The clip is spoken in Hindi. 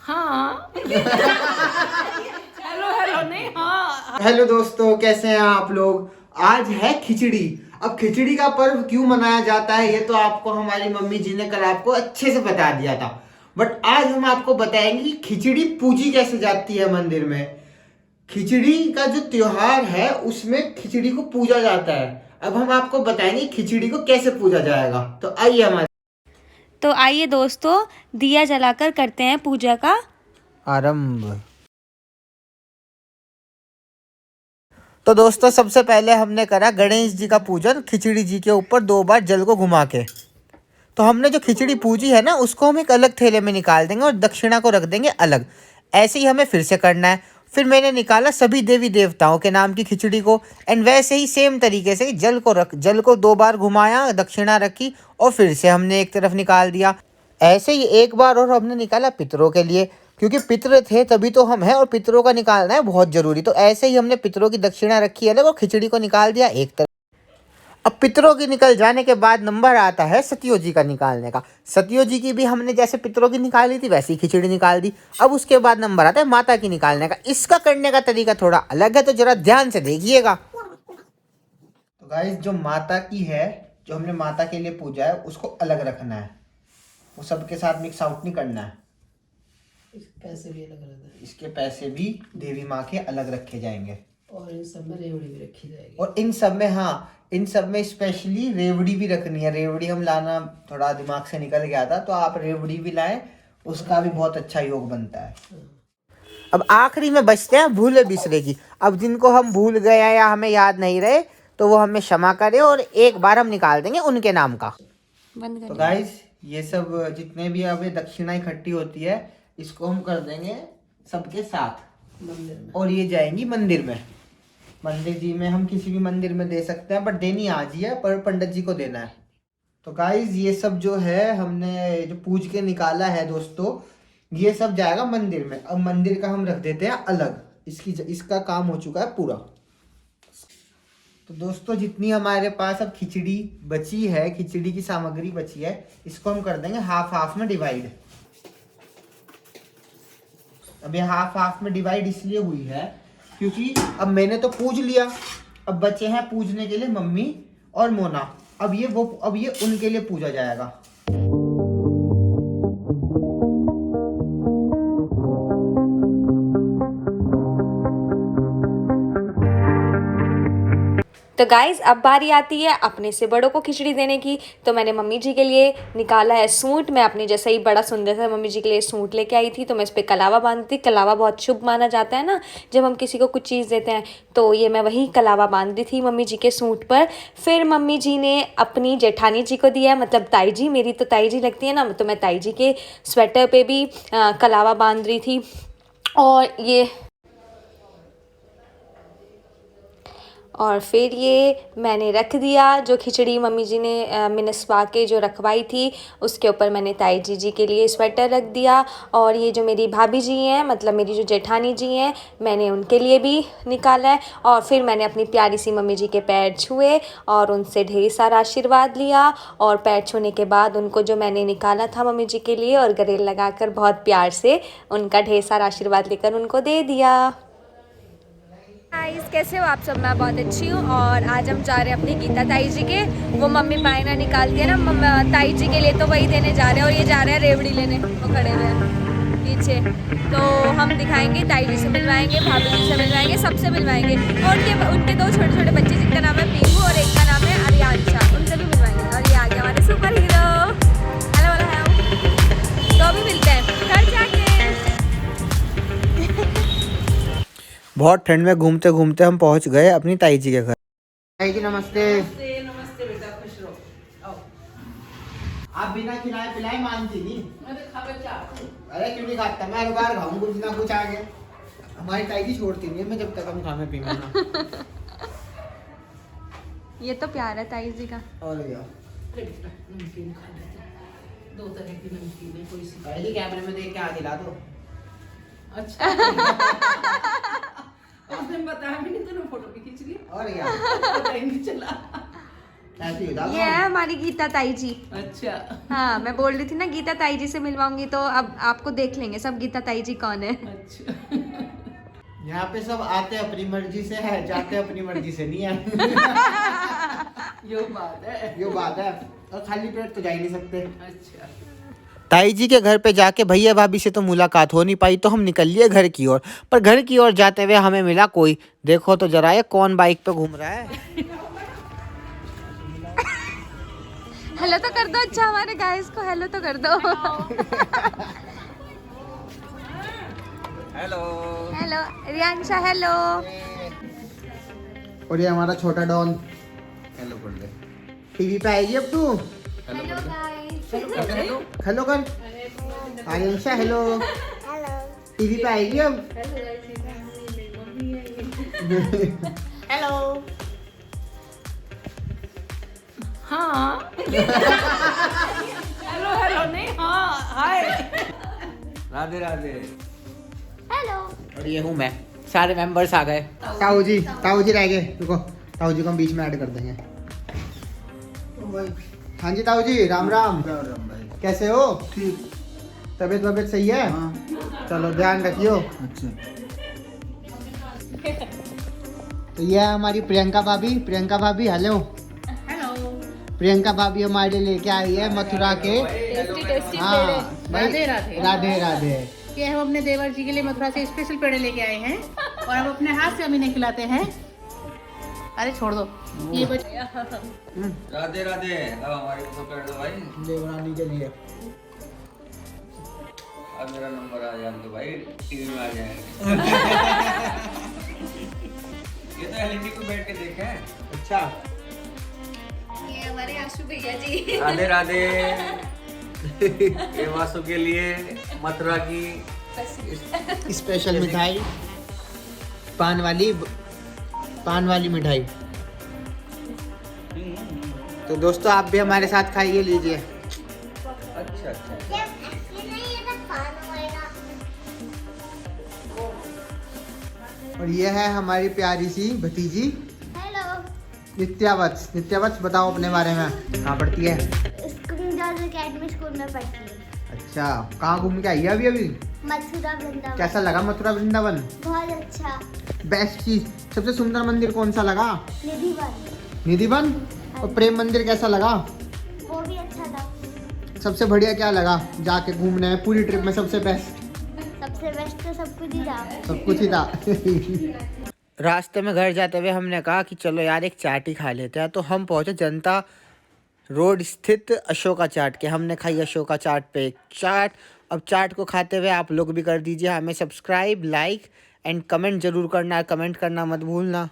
हाँ। हेलो हेलो नहीं हाँ। हेलो दोस्तों, कैसे हैं आप लोग। आज है खिचड़ी। अब खिचड़ी का पर्व क्यों मनाया जाता है ये तो आपको हमारी मम्मी जी ने कल आपको अच्छे से बता दिया था, बट आज हम आपको बताएंगे कि खिचड़ी पूजी कैसे जाती है मंदिर में। खिचड़ी का जो त्योहार है उसमें खिचड़ी को पूजा जाता है। अब हम आपको बताएंगे खिचड़ी को कैसे पूजा जाएगा, तो आइए हमारे। तो आइए दोस्तों, दिया जलाकर करते हैं पूजा का आरंभ। तो दोस्तों, सबसे पहले हमने करा गणेश जी का पूजन खिचड़ी जी के ऊपर 2 बार जल को घुमा के। तो हमने जो खिचड़ी पूजी है ना, उसको हम एक अलग थैले में निकाल देंगे और दक्षिणा को रख देंगे अलग। ऐसे ही हमें फिर से करना है। फिर मैंने निकाला सभी देवी देवताओं के नाम की खिचड़ी को, एंड वैसे ही सेम तरीके से जल को 2 बार घुमाया, दक्षिणा रखी और फिर से हमने एक तरफ निकाल दिया। ऐसे ही एक बार और हमने निकाला पितरों के लिए, क्योंकि पितर थे तभी तो हम हैं और पितरों का निकालना है बहुत जरूरी। तो ऐसे ही हमने पितरों की दक्षिणा रखी अलग और खिचड़ी को निकाल दिया एक तरफ। अब पितरों की निकल जाने के बाद नंबर आता है सतियो जी का निकालने का। सतियो जी की भी हमने जैसे पितरों की निकाली थी वैसी खिचड़ी निकाल दी। अब उसके बाद नंबर आता है माता की निकालने का। इसका करने का तरीका थोड़ा अलग है, तो जरा ध्यान से देखिएगा। तो गाइस, जो माता की है, जो हमने माता के लिए पूजा है, उसको अलग रखना है। वो सबके साथ मिक्स आउट नहीं करना है। पैसे भी अलग अलग है इसके पैसे भी देवी माँ के अलग रखे जाएंगे और इन सब में रेवड़ी भी रखी जाएगी। और इन सब में, हाँ, इन सब में स्पेशली रेवड़ी भी रखनी है। रेवड़ी हम लाना थोड़ा दिमाग से निकल गया था, तो आप रेवड़ी भी लाएं, उसका भी बहुत अच्छा योग बनता है। अब आखिरी में बचते हैं भूले बिसरे की। अब जिनको हम भूल गए या हमें याद नहीं रहे तो वो हमें क्षमा करें और एक बार हम निकाल देंगे उनके नाम का। तो गाइस, ये सब जितने भी अब दक्षिणा इकट्ठी होती है, इसको हम कर देंगे सबके साथ मंदिर में, और ये जाएंगी मंदिर में। मंदिर जी में हम किसी भी मंदिर में दे सकते हैं, बट देनी आज ही है, पर पंडित जी को देना है। तो गाइज, ये सब जो है हमने जो पूज के निकाला है दोस्तों, ये सब जाएगा मंदिर में। अब मंदिर का हम रख देते हैं अलग। इसका काम हो चुका है पूरा। तो दोस्तों, जितनी हमारे पास अब खिचड़ी बची है, खिचड़ी की सामग्री बची है, इसको हम कर देंगे हाफ हाफ में डिवाइड। अब ये हाफ हाफ में डिवाइड इसलिए हुई है क्योंकि अब मैंने तो पूज लिया, अब बचे हैं पूजने के लिए मम्मी और मोना। अब ये उनके लिए पूजा जाएगा। तो गाइज़, अब बारी आती है अपने से बड़ों को खिचड़ी देने की। तो मैंने मम्मी जी के लिए निकाला है सूट। मैं अपने जैसा ही बड़ा सुंदर सा मम्मी जी के लिए सूट लेके आई थी। तो मैं इस पर कलावा बांधी थी। कलावा बहुत शुभ माना जाता है ना, जब हम किसी को कुछ चीज़ देते हैं। तो ये मैं वही कलावा बांधी थी मम्मी जी के सूट पर। फिर मम्मी जी ने अपनी जेठानी जी को दिया, मतलब ताई जी, मेरी तो ताई जी लगती है ना, तो मैं ताई जी के स्वेटर पर भी कलावा बांध रही थी। और फिर ये मैंने रख दिया। जो खिचड़ी मम्मी जी ने मिनसवा के जो रखवाई थी, उसके ऊपर मैंने ताई जी के लिए स्वेटर रख दिया। और ये जो मेरी भाभी जी हैं, मतलब मेरी जो जेठानी जी हैं, मैंने उनके लिए भी निकाला है। और फिर मैंने अपनी प्यारी सी मम्मी जी के पैर छुए और उनसे ढेर सारा आशीर्वाद लिया। और पैर छूने के बाद उनको जो मैंने निकाला था मम्मी जी के लिए, और गले लगाकर बहुत प्यार से उनका ढेर सारा आशीर्वाद लेकर उनको दे दिया। गाइस, कैसे हो आप सब। मैं बहुत अच्छी हूँ। और आज हम जा रहे हैं अपनी गीता ताई जी के, वो मम्मी पायना निकालती है ना ताई जी के लिए, तो वही देने जा रहे हैं। और ये जा रहे हैं रेवड़ी लेने, वो खड़े हुए हैं पीछे। तो हम दिखाएंगे, ताई जी से मिलवाएंगे, भाभी जी से मिलवाएंगे, सबसे मिलवाएंगे। और उनके 2 छोटे छोटे बच्चे, जिनका नाम है पीहू और एक का नाम है आर्यांशा, उनसे भी मिलवाएंगे। और ये आ गया हमारे सुपर हीरो। Hello hello. तो अभी मिलते हैं घर जाके। बहुत ठंड में घूमते घूमते हम पहुंच गए अपनी ताई जी के घर। ताई जी नमस्ते। नमस्ते बेटा, खुश रहो। आओ। आप बिना खिलाए पिलाए मानती नहीं। मैं तो खा बच्चा। अरे क्यों नहीं खाता, मैं हर बार खाऊं कुछ ना कुछ आगे। हमारी ताई जी छोड़ती नहीं है मैं जब तक हम खाने पीने ना। ये तो प्यार है ताई जी का। और क्या। अरे बेटा, नमकीन खा लेते, 2 तरह की नमकीन है, कोई सी। ताई जी कैमरे में देख के आ खिला दो। अच्छा। आपने बताया भी नहीं, तूने फोटो भी खींच ली। और क्या। पता ही नहीं चला। ऐसी हो जाओ। ये है हमारी गीता ताई जी। अच्छा हाँ, मैं बोल रही थी ना गीता ताई जी से मिलवाऊंगी, तो अब आपको देख लेंगे सब गीता ताई जी कौन है। अच्छा यहाँ पे सब आते अपनी मर्जी से है, जाते अपनी मर्जी से नहीं है। यो बात है। ये बात है, और खाली पेट तो जा ही नहीं सकते। अच्छा ताई जी के घर पे जाके भैया भाभी से तो मुलाकात हो नहीं पाई, तो हम निकल लिए घर की ओर। पर घर की ओर जाते हुए हमें मिला कोई, देखो तो जरा ये कौन बाइक पे घूम रहा है। हेलो तो कर दो, अच्छा हमारे गाइस को हेलो तो कर दो। हेलो। Hello Riyansha, hello. और ये हमारा छोटा डॉन, हेलो कर दे। टीवी पे आएगी अब तू, हेलो गाइस। हेलो कर। आर्यंशा हेलो। टीवी पे आएगी अब। हेलो हाँ हेलो हेलो नहीं हाँ हाय राधे राधे। हेलो। और ये हूँ मैं, सारे मेंबर्स आ गए। ताऊ जी रह गए, रुको ताऊ जी को हम बीच में ऐड कर देंगे। हाँ जी ताऊ जी, राम राम। कैसे हो? ठीक। तबीयत सही है? चलो ध्यान रखियो। अच्छा। तो ये है हमारी प्रियंका भाभी हेलो। प्रियंका भाभी हमारे लेके आई है मथुरा के हाँ राधे राधे। राधे राधे। ये हम अपने देवर जी के लिए मथुरा से स्पेशल पेड़े लेके आए हैं और हम अपने हाथ से अभी नहीं खिलाते हैं। अरे छोड़ दो ये राधे राधे। अब हमारे को कर दो भाई, देवरानी के लिए। अब मेरा नंबर आ जाए तो भाई टीवी में आ जाएंगे। ये तो एलईडी को बैठ के देखे हैं। अच्छा ये हमारे आशु भैया जी। राधे राधे। ये वासु के लिए मथुरा की स्पेशल मिठाई, पान वाली मिठाई। तो दोस्तों आप भी हमारे साथ खाइए, लीजिए। अच्छा अच्छा। और ये है हमारी प्यारी सी भतीजी हेलो। नित्यावत्स बताओ अपने बारे में, कहाँ पढ़ती है? अकेडमी स्कूल में पढ़ती हूँ। अच्छा, कहाँ घूम के आई है अभी? मथुरा वृंदावन। कैसा लगा मथुरा वृंदावन? बहुत अच्छा। बेस्ट चीज, सबसे सुंदर मंदिर कौन सा लगा? निधिवन। और प्रेम मंदिर कैसा लगा? वो भी अच्छा था। सबसे बढ़िया क्या लगा जाके घूमने में पूरी ट्रिप में? सबसे बेस्ट सबसे बेस्ट तो सब कुछ ही था। सब कुछ ही था। रास्ते में घर जाते हुए हमने कहा कि चलो यार एक चाट ही खा लेते हैं, तो हम पहुंचे जनता रोड स्थित अशोका चाट के। हमने खाई अशोका चाट पे एक चाट। अब चाट को खाते हुए आप लोग भी कर दीजिए हमें सब्सक्राइब, लाइक एंड कमेंट जरूर करना, कमेंट करना मत भूलना।